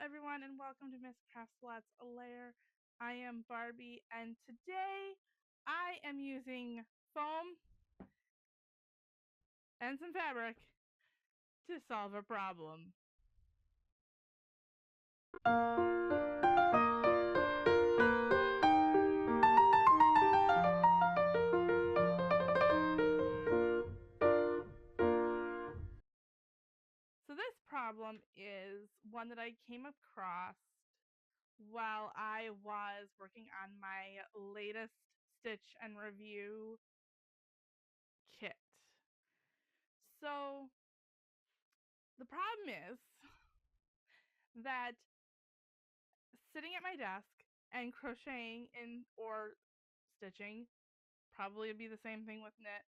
everyone, and welcome to Miss Craftslots Lair. I am Barbie, and today I am using foam and some fabric to solve a problem. So, this problem is one that I came across while I was working on my latest stitch and review kit. So, the problem is that sitting at my desk and crocheting in or stitching probably would be the same thing with knit.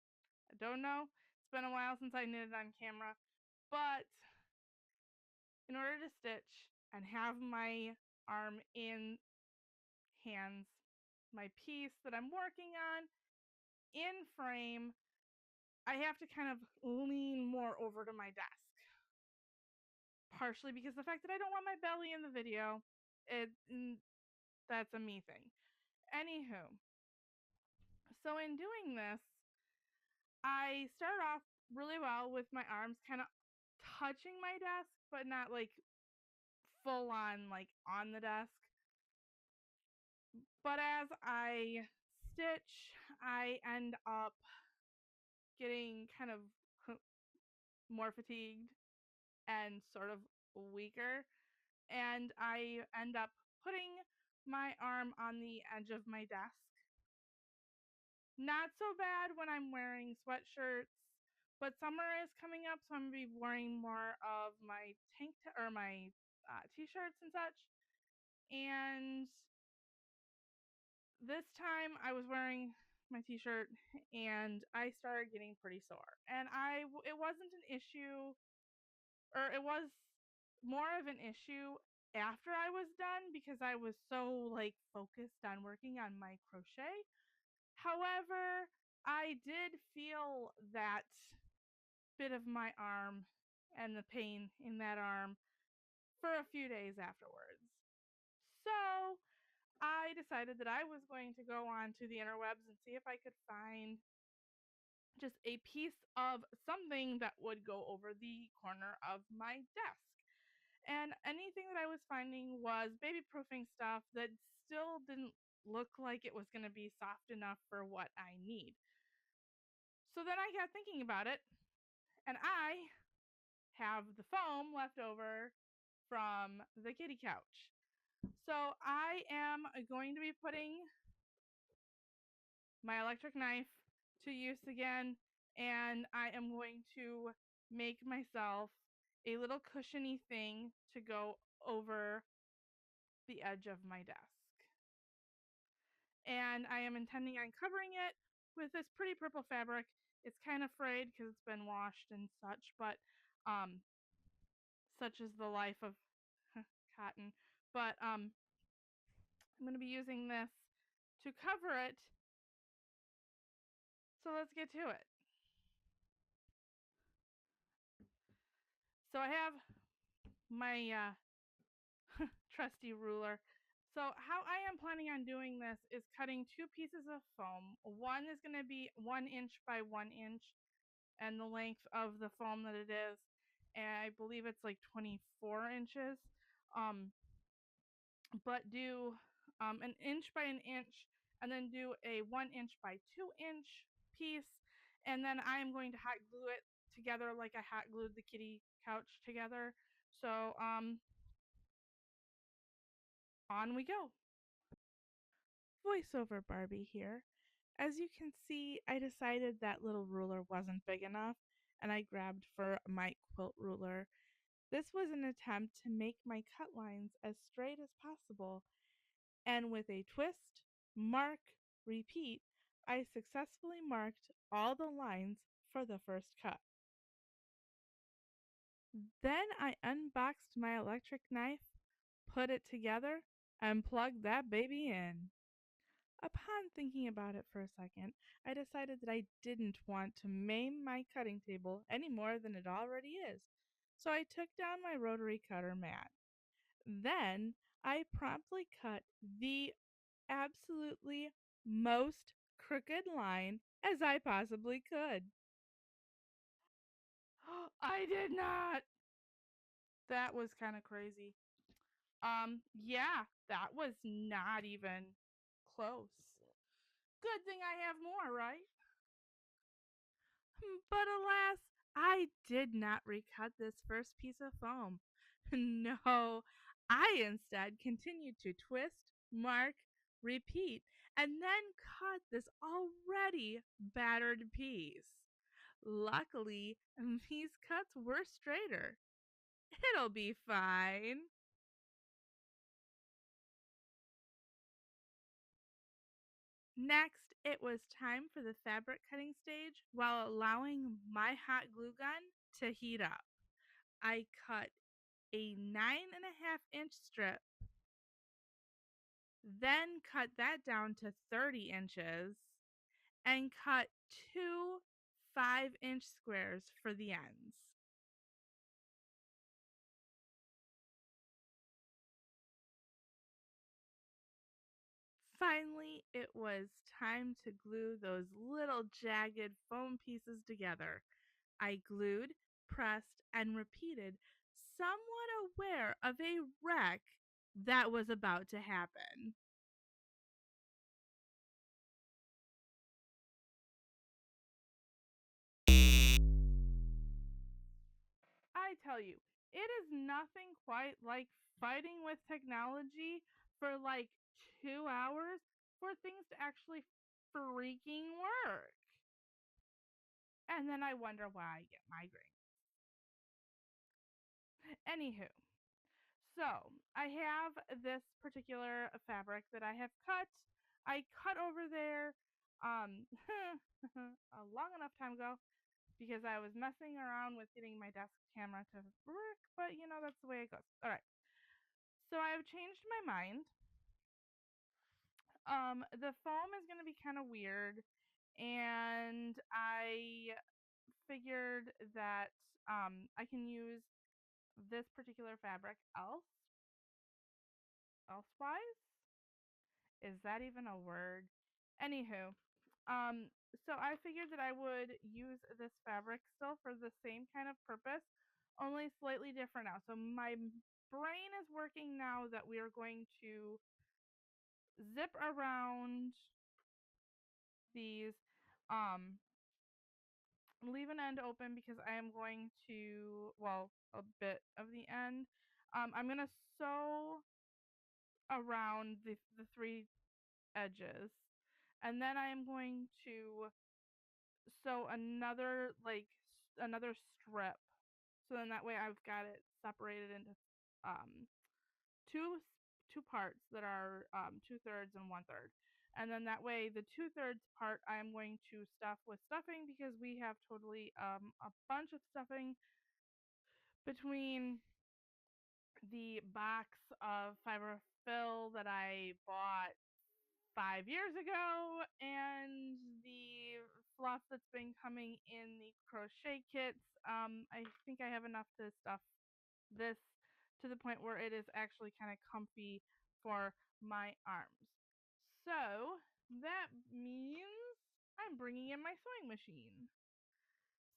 I don't know. It's been a while since I knitted on camera, but in order to stitch and have my arm in hands, my piece that I'm working on in frame, I have to kind of lean more over to my desk. Partially because the fact that I don't want my belly in the video, that's a me thing. Anywho, so in doing this, I started off really well with my arms kind of touching my desk, but not like full on like on the desk. But as I stitch, I end up getting kind of more fatigued and sort of weaker. And I end up putting my arm on the edge of my desk. Not so bad when I'm wearing sweatshirts, but summer is coming up, so I'm gonna be wearing more of my or my t-shirts and such. And this time I was wearing my t-shirt and I started getting pretty sore. And it wasn't an issue, or it was more of an issue after I was done because I was so like focused on working on my crochet. However, I did feel that bit of my arm and the pain in that arm for a few days afterwards. So I decided that I was going to go on to the interwebs and see if I could find just a piece of something that would go over the corner of my desk. And anything that I was finding was baby proofing stuff that still didn't look like it was going to be soft enough for what I need. So then I got thinking about it, and I have the foam left over from the kitty couch. So I am going to be putting my electric knife to use again, and I am going to make myself a little cushiony thing to go over the edge of my desk. And I am intending on covering it with this pretty purple fabric. It's kind of frayed because it's been washed and such, but such is the life of cotton. But I'm going to be using this to cover it. So let's get to it. So I have my trusty ruler. So how I am planning on doing this is cutting two pieces of foam. One is going to be 1 inch by 1 inch, and the length of the foam that it is, and I believe it's like 24 inches. But do an inch by an inch, and then do a 1 inch by 2 inch piece, and then I am going to hot glue it together like I hot glued the kitty couch together. So on we go. Voiceover Barbie here. As you can see, I decided that little ruler wasn't big enough, and I grabbed for my quilt ruler. This was an attempt to make my cut lines as straight as possible, and with a twist, mark, repeat, I successfully marked all the lines for the first cut. Then I unboxed my electric knife, put it together, and plugged that baby in. Upon thinking about it for a second, I decided that I didn't want to maim my cutting table any more than it already is. So I took down my rotary cutter mat. Then I promptly cut the absolutely most crooked line as I possibly could. I did not. That was kind of crazy. Yeah, that was not even close. Good thing I have more, right? But alas, I did not recut this first piece of foam. No, I instead continued to twist, mark, repeat, and then cut this already battered piece. Luckily, these cuts were straighter. It'll be fine. Next, it was time for the fabric cutting stage while allowing my hot glue gun to heat up. I cut a 9.5 inch strip, then cut that down to 30 inches, and cut two 5 inch squares for the ends. Finally, it was time to glue those little jagged foam pieces together. I glued, pressed, and repeated, somewhat aware of a wreck that was about to happen. I tell you, it is nothing quite like fighting with technology for like 2 hours for things to actually freaking work. And then I wonder why I get migraines. Anywho, so I have this particular fabric that I have cut. I cut over there a long enough time ago because I was messing around with getting my desk camera to work, but that's the way it goes. All right. So I've changed my mind. The foam is going to be kind of weird, and I figured that I can use this particular fabric elsewise. Is that even a word? Anywho, so I figured that I would use this fabric still for the same kind of purpose, only slightly different now. So my brain is working now that we are going to zip around these, um, leave an end open because I am going to, well, a bit of the end. I'm going to sew around the three edges, and then I am going to sew another strip. So then that way I've got it separated into um, two two parts that are 2/3 and 1/3. And then that way the 2/3 part I am going to stuff with stuffing because we have totally a bunch of stuffing between the box of fiber fill that I bought 5 years ago and the fluff that's been coming in the crochet kits. I think I have enough to stuff this to the point where it is actually kind of comfy for my arms. So that means I'm bringing in my sewing machine.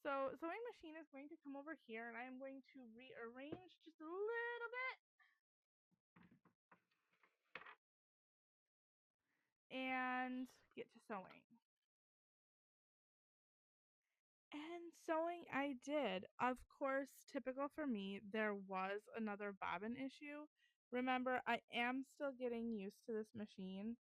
So sewing machine is going to come over here and I am going to rearrange just a little bit and get to sewing. And sewing I did. Of course, typical for me, there was another bobbin issue. Remember, I am still getting used to this machine.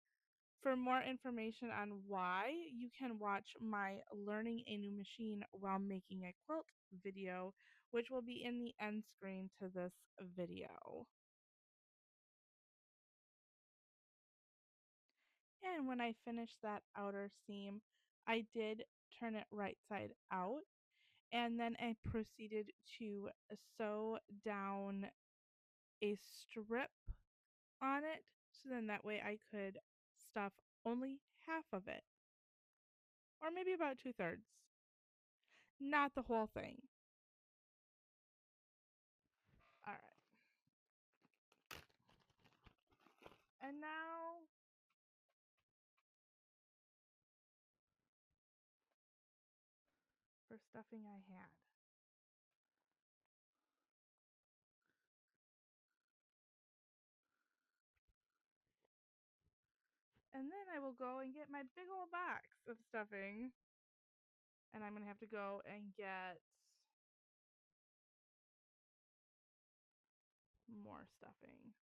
For more information on why, you can watch my Learning a New Machine while making a quilt video, which will be in the end screen to this video. And when I finished that outer seam, I did turn it right side out. And then I proceeded to sew down a strip on it. So then that way I could stuff only half of it, or maybe about 2/3, not the whole thing. All right. And now for stuffing I had. And then I will go and get my big old box of stuffing. And I'm going to have to go and get more stuffing.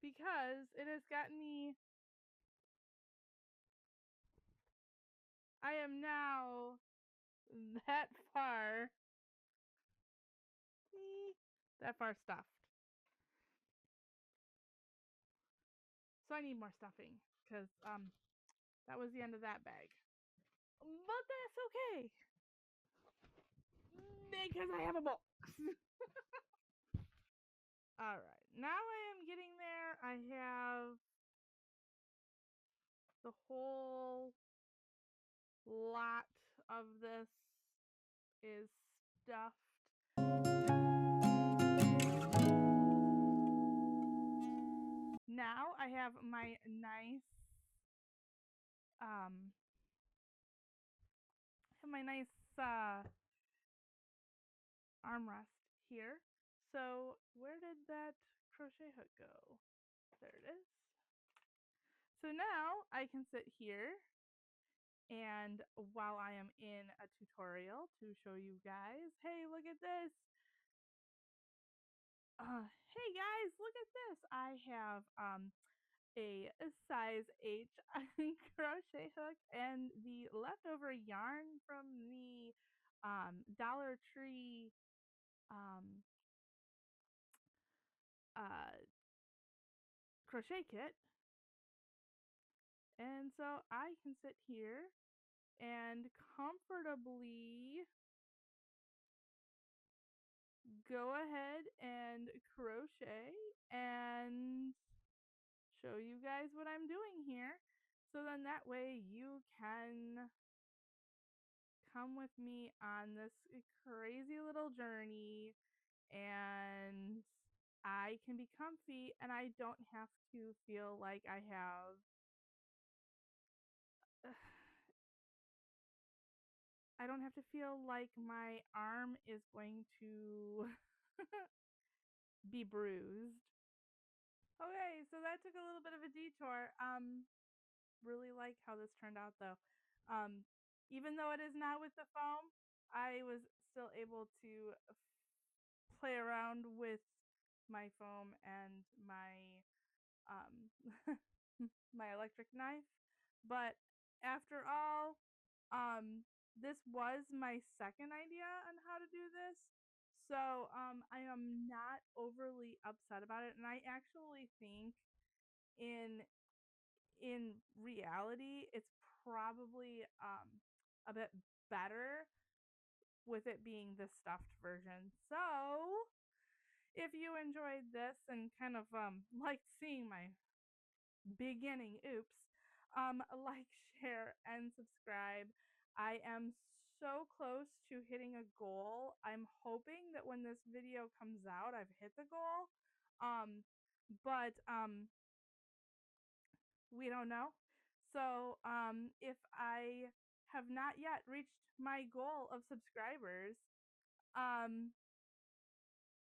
Because it has gotten me. I am now that far. That far stuffed. So I need more stuffing. Because that was the end of that bag. But that's okay. Because I have a box. Alright. Now I am getting there. I have the whole lot of this is stuffed. Now I have my nice armrest here. So where did that crochet hook go? There it is. So now I can sit here, and while I am in a tutorial to show you guys, hey, look at this. Hey guys, look at this. I have a size H crochet hook and the leftover yarn from the Dollar Tree crochet kit. And so I can sit here and comfortably go ahead and crochet and show you guys what I'm doing here. So then that way you can come with me on this crazy little journey and I can be comfy and I don't have to feel like I have I don't have to feel like my arm is going to be bruised. Okay, so that took a little bit of a detour. Really like how this turned out though. Even though it is not with the foam, I was still able to play around with my foam and my my electric knife. But after all, this was my second idea on how to do this. So I am not overly upset about it, and I actually think in reality it's probably a bit better with it being the stuffed version. So if you enjoyed this and kind of liked seeing my beginning oops, like, share, and subscribe. I am so close to hitting a goal. I'm hoping that when this video comes out, I've hit the goal. But we don't know. So if I have not yet reached my goal of subscribers,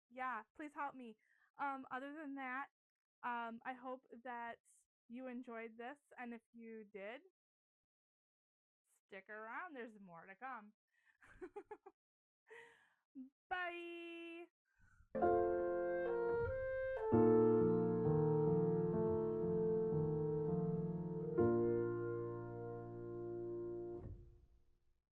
yeah, please help me. Other than that, I hope that you enjoyed this, and if you did, stick around. There's more to come. Bye.